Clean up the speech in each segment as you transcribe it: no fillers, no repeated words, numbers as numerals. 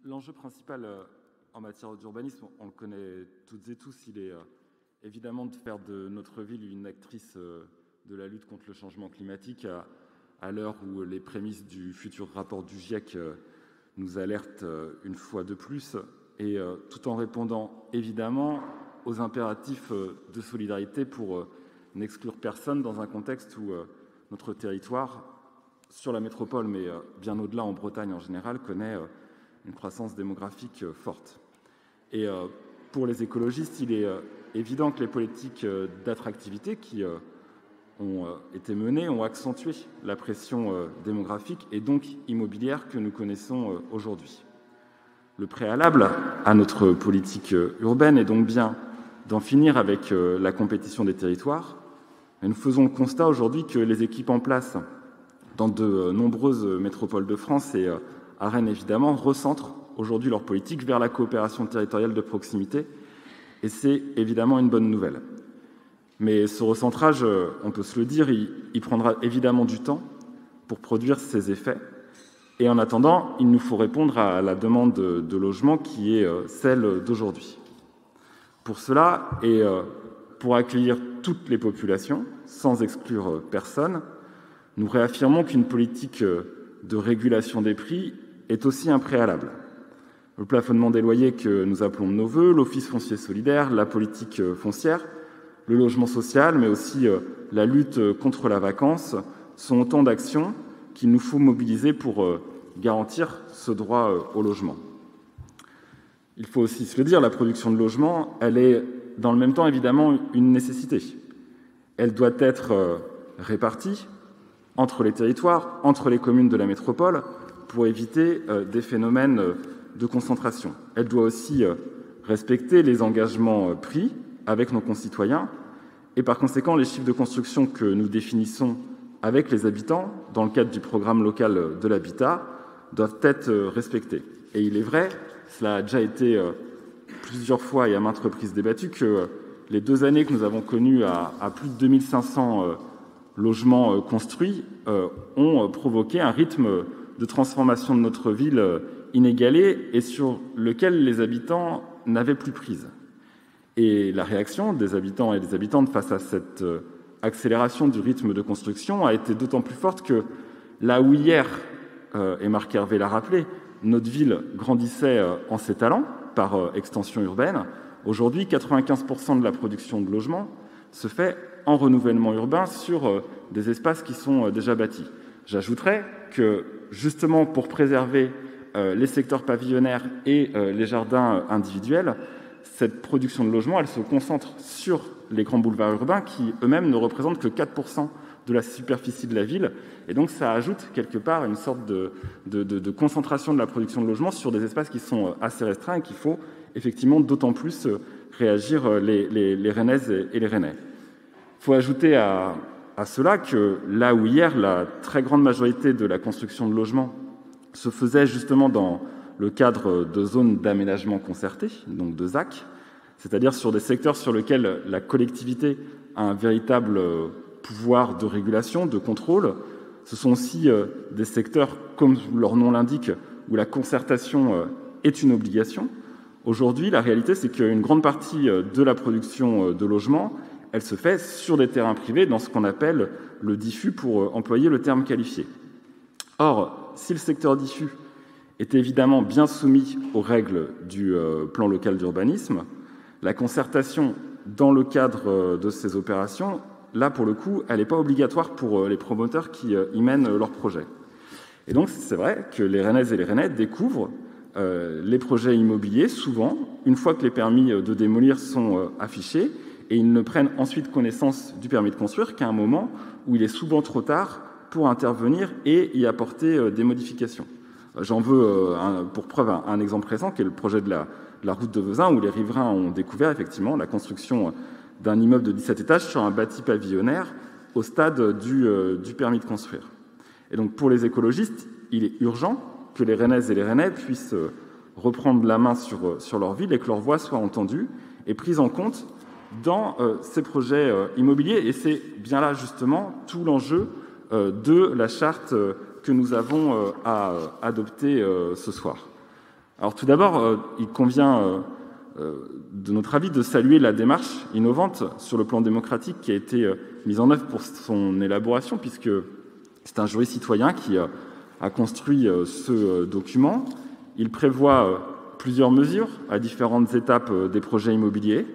L'enjeu principal en matière d'urbanisme, on le connaît toutes et tous, il est évidemment de faire de notre ville une actrice de la lutte contre le changement climatique à l'heure où les prémices du futur rapport du GIEC nous alertent une fois de plus, et tout en répondant évidemment aux impératifs de solidarité pour n'exclure personne dans un contexte où notre territoire, sur la métropole, mais bien au-delà en Bretagne en général, connaît une croissance démographique forte. Et pour les écologistes, il est évident que les politiques d'attractivité qui ont été menées ont accentué la pression démographique et donc immobilière que nous connaissons aujourd'hui. Le préalable à notre politique urbaine est donc bien d'en finir avec la compétition des territoires. Et nous faisons le constat aujourd'hui que les équipes en place dans de nombreuses métropoles de France et à Rennes évidemment, recentrent aujourd'hui leur politique vers la coopération territoriale de proximité, et c'est évidemment une bonne nouvelle. Mais ce recentrage, on peut se le dire, il prendra évidemment du temps pour produire ses effets, et en attendant, il nous faut répondre à la demande de logement qui est celle d'aujourd'hui. Pour cela, et pour accueillir toutes les populations, sans exclure personne, nous réaffirmons qu'une politique de régulation des prix est aussi un préalable. Le plafonnement des loyers que nous appelons de nos voeux, l'office foncier solidaire, la politique foncière, le logement social, mais aussi la lutte contre la vacance, sont autant d'actions qu'il nous faut mobiliser pour garantir ce droit au logement. Il faut aussi se le dire, la production de logements, elle est dans le même temps évidemment une nécessité. Elle doit être répartie entre les territoires, entre les communes de la métropole, pour éviter des phénomènes de concentration. Elle doit aussi respecter les engagements pris avec nos concitoyens et par conséquent les chiffres de construction que nous définissons avec les habitants dans le cadre du programme local de l'habitat doivent être respectés. Et il est vrai, cela a déjà été plusieurs fois et à maintes reprises débattu, que les 2 années que nous avons connues à plus de 2500 logements construits ont provoqué un rythme de transformation de notre ville inégalée et sur lequel les habitants n'avaient plus prise. Et la réaction des habitants et des habitantes face à cette accélération du rythme de construction a été d'autant plus forte que là où hier, et Marc Hervé l'a rappelé, notre ville grandissait en s'étalant par extension urbaine, aujourd'hui 95% de la production de logements se fait en renouvellement urbain sur des espaces qui sont déjà bâtis. J'ajouterais que, justement, pour préserver les secteurs pavillonnaires et les jardins individuels, cette production de logements, elle se concentre sur les grands boulevards urbains qui, eux-mêmes, ne représentent que 4% de la superficie de la ville. Et donc, ça ajoute, quelque part, une sorte de concentration de la production de logements sur des espaces qui sont assez restreints et qu'il faut, effectivement, d'autant plus réagir les Rennaises et les Rennais. Il faut ajouter à cela que là où hier, la très grande majorité de la construction de logements se faisait justement dans le cadre de zones d'aménagement concerté, donc de ZAC, c'est-à-dire sur des secteurs sur lesquels la collectivité a un véritable pouvoir de régulation, de contrôle. Ce sont aussi des secteurs, comme leur nom l'indique, où la concertation est une obligation. Aujourd'hui, la réalité, c'est qu'une grande partie de la production de logements, elle se fait sur des terrains privés, dans ce qu'on appelle le diffus, pour employer le terme qualifié. Or, si le secteur diffus est évidemment bien soumis aux règles du plan local d'urbanisme, la concertation dans le cadre de ces opérations, là, pour le coup, elle n'est pas obligatoire pour les promoteurs qui y mènent leurs projets. Et donc, c'est vrai que les Rennaises et les Rennais découvrent les projets immobiliers, souvent, une fois que les permis de démolir sont affichés, et ils ne prennent ensuite connaissance du permis de construire qu'à un moment où il est souvent trop tard pour intervenir et y apporter des modifications. J'en veux pour preuve un exemple récent, qui est le projet de la route de Vezin, où les riverains ont découvert effectivement la construction d'un immeuble de 17 étages sur un bâti pavillonnaire au stade du permis de construire. Et donc pour les écologistes, il est urgent que les Rennaises et les Rennais puissent reprendre la main sur leur ville et que leur voix soit entendue et prise en compte dans ces projets immobiliers. Et c'est bien là justement tout l'enjeu de la charte que nous avons à adopter ce soir. Alors tout d'abord, il convient, de notre avis, de saluer la démarche innovante sur le plan démocratique qui a été mise en œuvre pour son élaboration, puisque c'est un jury citoyen qui a construit ce document. Il prévoit plusieurs mesures à différentes étapes des projets immobiliers.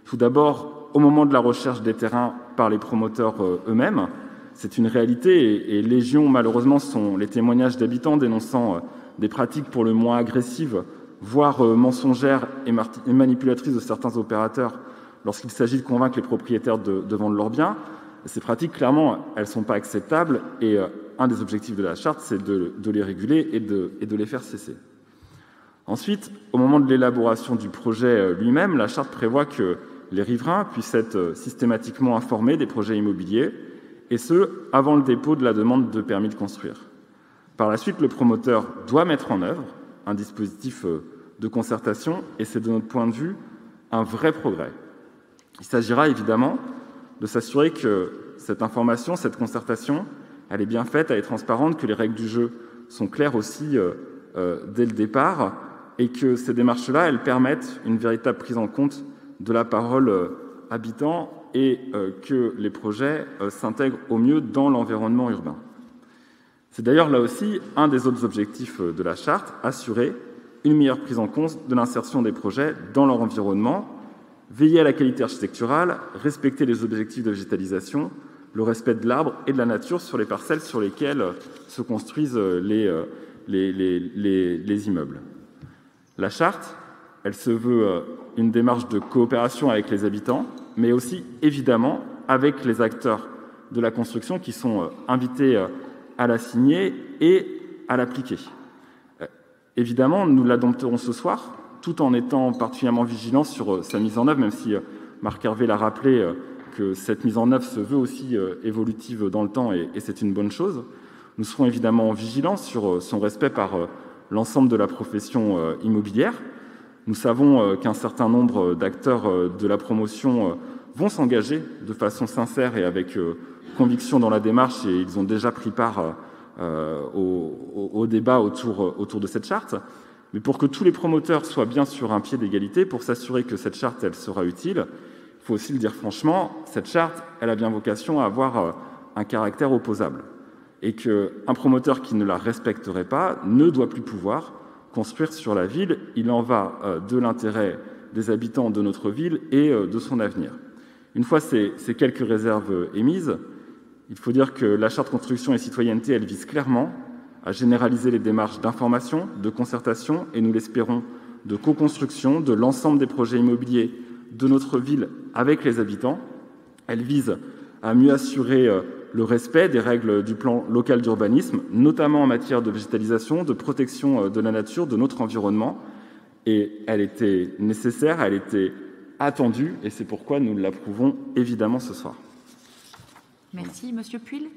Tout d'abord, au moment de la recherche des terrains par les promoteurs eux-mêmes, c'est une réalité et légion, malheureusement, sont les témoignages d'habitants dénonçant des pratiques pour le moins agressives, voire mensongères et manipulatrices de certains opérateurs lorsqu'il s'agit de convaincre les propriétaires de vendre leurs biens. Ces pratiques, clairement, elles ne sont pas acceptables et un des objectifs de la charte, c'est de les réguler et de les faire cesser. Ensuite, au moment de l'élaboration du projet lui-même, la charte prévoit que les riverains puissent être systématiquement informés des projets immobiliers, et ce, avant le dépôt de la demande de permis de construire. Par la suite, le promoteur doit mettre en œuvre un dispositif de concertation, et c'est de notre point de vue un vrai progrès. Il s'agira évidemment de s'assurer que cette information, cette concertation, elle est bien faite, elle est transparente, que les règles du jeu sont claires aussi dès le départ, et que ces démarches-là, elles permettent une véritable prise en compte de la parole habitant et que les projets s'intègrent au mieux dans l'environnement urbain. C'est d'ailleurs là aussi un des autres objectifs de la charte, assurer une meilleure prise en compte de l'insertion des projets dans leur environnement, veiller à la qualité architecturale, respecter les objectifs de végétalisation, le respect de l'arbre et de la nature sur les parcelles sur lesquelles se construisent les immeubles. La charte, elle se veut une démarche de coopération avec les habitants, mais aussi, évidemment, avec les acteurs de la construction qui sont invités à la signer et à l'appliquer. Évidemment, nous l'adopterons ce soir, tout en étant particulièrement vigilants sur sa mise en œuvre, même si Marc Hervé l'a rappelé que cette mise en œuvre se veut aussi évolutive dans le temps, et c'est une bonne chose. Nous serons évidemment vigilants sur son respect par l'ensemble de la profession immobilière. Nous savons qu'un certain nombre d'acteurs de la promotion vont s'engager de façon sincère et avec conviction dans la démarche, et ils ont déjà pris part au débat autour de cette charte. Mais pour que tous les promoteurs soient bien sur un pied d'égalité, pour s'assurer que cette charte elle sera utile, il faut aussi le dire franchement, cette charte elle a bien vocation à avoir un caractère opposable. Et qu'un promoteur qui ne la respecterait pas ne doit plus pouvoir construire sur la ville. Il en va de l'intérêt des habitants de notre ville et de son avenir. Une fois ces quelques réserves émises, il faut dire que la charte construction et citoyenneté, elle vise clairement à généraliser les démarches d'information, de concertation et, nous l'espérons, de co-construction de l'ensemble des projets immobiliers de notre ville avec les habitants. Elle vise à mieux assurer le respect des règles du plan local d'urbanisme, notamment en matière de végétalisation, de protection de la nature, de notre environnement. Et elle était nécessaire, elle était attendue, et c'est pourquoi nous l'approuvons évidemment ce soir. Merci, Monsieur Puil.